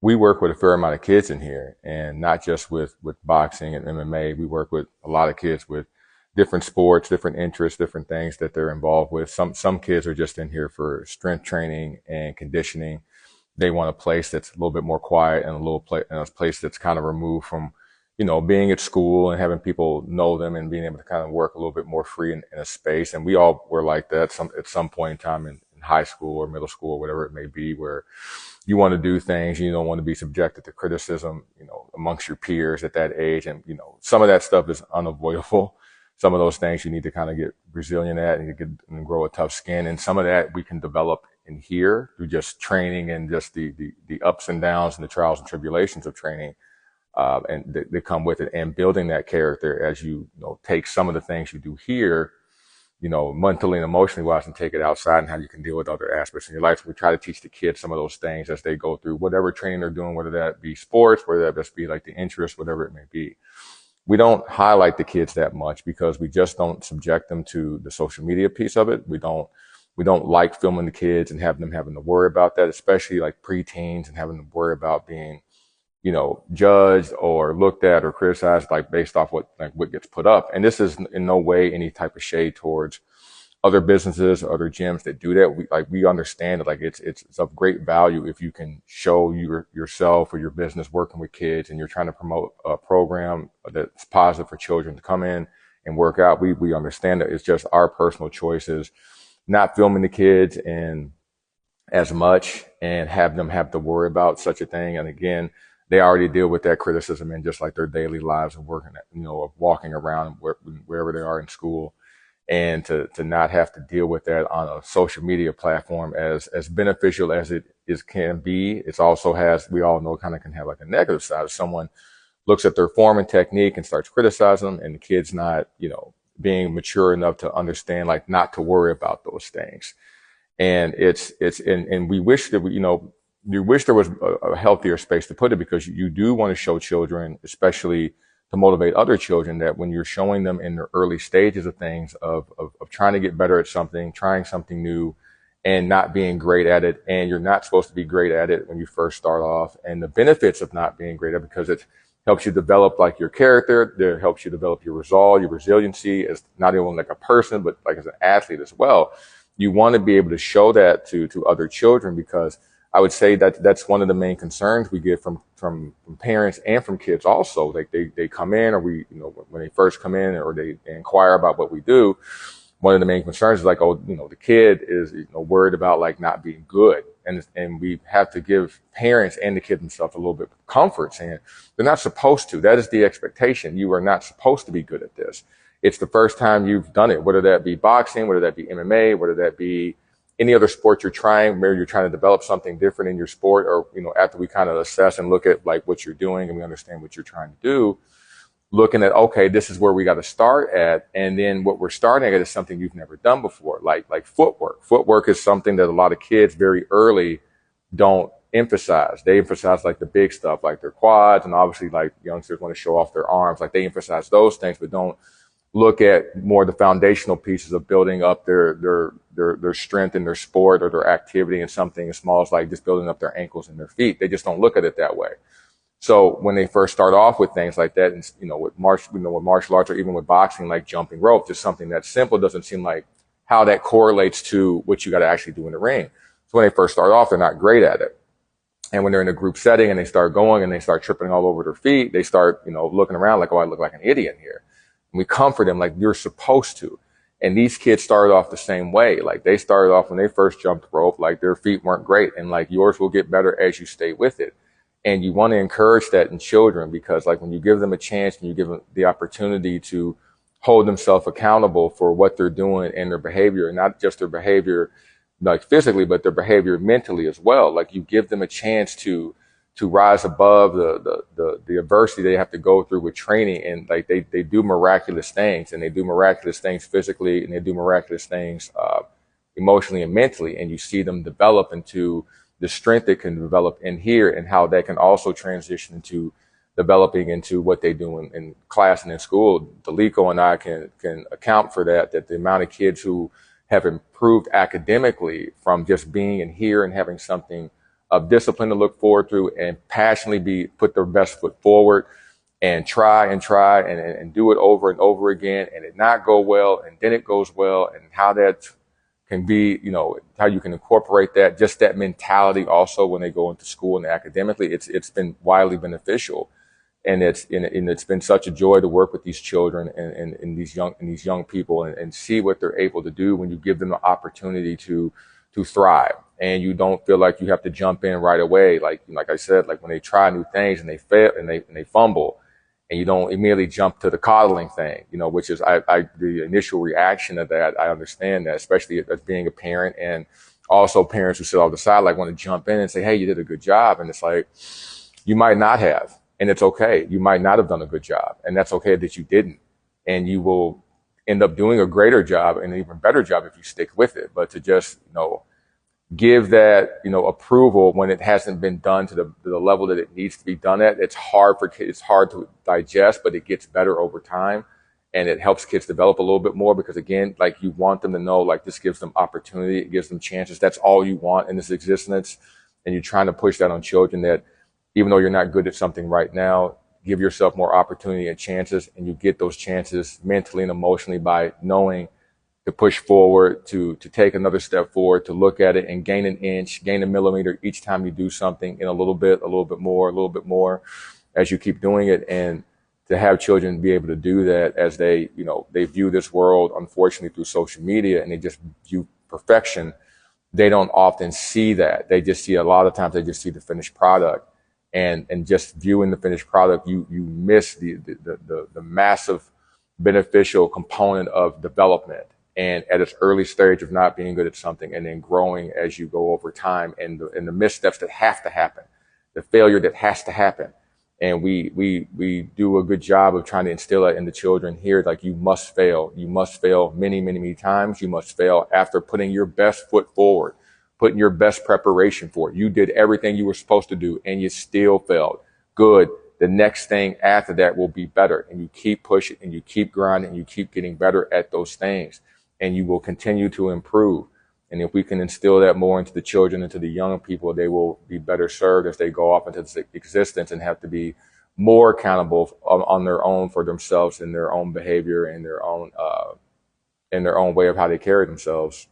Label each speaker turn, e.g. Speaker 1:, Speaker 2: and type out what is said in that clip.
Speaker 1: we work with a fair amount of kids in here, and not just with boxing and MMA. We work with a lot of kids with different sports, different interests, different things that they're involved with. Some kids are just in here for strength training and conditioning. They want a place that's a little bit more quiet and and a place that's kind of removed from, being at school and having people know them and being able to kind of work a little bit more free in a space. And we all were like that at some point in time in high school or middle school or whatever it may be, where you want to do things, you don't want to be subjected to criticism, amongst your peers at that age. And, some of that stuff is unavoidable. Some of those things you need to kind of get resilient at and grow a tough skin. And some of that we can develop in here through just training and just the ups and downs and the trials and tribulations of training, and that come with it, and building that character as take some of the things you do here, mentally and emotionally wise, and take it outside and how you can deal with other aspects in your life. We try to teach the kids some of those things as they go through whatever training they're doing, whether that be sports, whether that just be like the interest, whatever it may be. We don't highlight the kids that much because we just don't subject them to the social media piece of it. We don't like filming the kids and having to worry about that, especially like preteens, and having to worry about being, judged or looked at or criticized, like based off what gets put up. And this is in no way any type of shade towards other businesses or other gyms that do that. We understand that it's of great value if you can show yourself or your business working with kids and you're trying to promote a program that's positive for children to come in and work out. We understand that. It's just our personal choices, not filming the kids and as much and have them have to worry about such a thing. And again, they already deal with that criticism in just like their daily lives of working, of walking around wherever they are in school. And to not have to deal with that on a social media platform, as beneficial as it can be, it also we all know, kind of can have like a negative side. If someone looks at their form and technique and starts criticizing them, and the kid's not, being mature enough to understand, like, not to worry about those things. And and we wish that you wish there was a healthier space to put it, because you do want to show children, especially to motivate other children, that when you're showing them in the early stages of things, of trying to get better at something, trying something new, and not being great at it, and you're not supposed to be great at it when you first start off, and the benefits of not being great at it, because it helps you develop like your character, it helps you develop your resolve, your resiliency as not only like a person, but like as an athlete as well. You want to be able to show that to other children, because I would say that that's one of the main concerns we get from parents and from kids also. Like they come in, or when they first come in, or they inquire about what we do, one of the main concerns is like, oh, the kid is worried about like not being good. And we have to give parents and the kid themselves a little bit of comfort, saying they're not supposed to. That is the expectation. You are not supposed to be good at this. It's the first time you've done it, whether that be boxing, whether that be MMA, whether that be any other sport you're trying, maybe you're trying to develop something different in your sport, or, after we kind of assess and look at like what you're doing and we understand what you're trying to do, looking at, okay, this is where we got to start at. And then what we're starting at is something you've never done before, like footwork. Footwork is something that a lot of kids very early don't emphasize. They emphasize like the big stuff, like their quads, and obviously like youngsters want to show off their arms. Like they emphasize those things, but don't look at more the foundational pieces of building up their strength in their sport or their activity, and something as small as like just building up their ankles and their feet. They just don't look at it that way. So when they first start off with things like that, and with martial arts, or even with boxing, like jumping rope, just something that simple, doesn't seem like how that correlates to what you got to actually do in the ring. So when they first start off, they're not great at it. And when they're in a group setting and they start going and they start tripping all over their feet, they start, looking around like, oh, I look like an idiot here. And we comfort them like, you're supposed to. And these kids started off the same way. Like they started off when they first jumped rope, like their feet weren't great, and like yours will get better as you stay with it. And you want to encourage that in children, because like when you give them a chance and you give them the opportunity to hold themselves accountable for what they're doing and their behavior, and not just their behavior like physically, but their behavior mentally as well. Like you give them a chance to rise above the adversity they have to go through with training. And like they do miraculous things, and they do miraculous things physically, and they do miraculous things emotionally and mentally. And you see them develop into the strength they can develop in here, and how that can also transition into developing into what they do in class and in school. Delico and I can account for that the amount of kids who have improved academically from just being in here and having something discipline to look forward to, and passionately put their best foot forward and try and do it over and over again, and it not go well, and then it goes well, and how that can be, how you can incorporate that, just that mentality also when they go into school and academically, it's been widely beneficial. And it's been such a joy to work with these children and these young people, and see what they're able to do when you give them the opportunity to thrive, and you don't feel like you have to jump in right away. Like I said, like when they try new things and they fail and they fumble, and you don't immediately jump to the coddling thing, which is the initial reaction of that. I understand that, especially as being a parent, and also parents who sit off the side like want to jump in and say, hey, you did a good job. And it's like, you might not have. And it's okay. You might not have done a good job, and that's okay that you didn't. And you will end up doing a greater job and an even better job if you stick with it. But to just, give that, approval when it hasn't been done to the level that it needs to be done at, it's hard for kids. It's hard to digest, but it gets better over time, and it helps kids develop a little bit more, because again, like, you want them to know, like, this gives them opportunity. It gives them chances. That's all you want in this existence. And you're trying to push that on children, that even though you're not good at something right now, give yourself more opportunity and chances, and you get those chances mentally and emotionally by knowing to push forward, to take another step forward, to look at it and gain an inch, gain a millimeter each time you do something, in a little bit more as you keep doing it. And to have children be able to do that as they view this world, unfortunately, through social media, and they just view perfection. They don't often see that. They just see, a lot of times they just see the finished product. And just viewing the finished product, you miss the massive beneficial component of development, and at its early stage of not being good at something, and then growing as you go over time, and the missteps that have to happen, the failure that has to happen. And we do a good job of trying to instill that in the children here. Like, you must fail. You must fail many, many, many times. You must fail after putting your best foot forward, putting your best preparation for it. You did everything you were supposed to do, and you still failed. Good. The next thing after that will be better. And you keep pushing, and you keep grinding, and you keep getting better at those things, and you will continue to improve. And if we can instill that more into the children, into the young people, they will be better served as they go off into this existence and have to be more accountable on their own for themselves, and their own behavior, and their own way of how they carry themselves.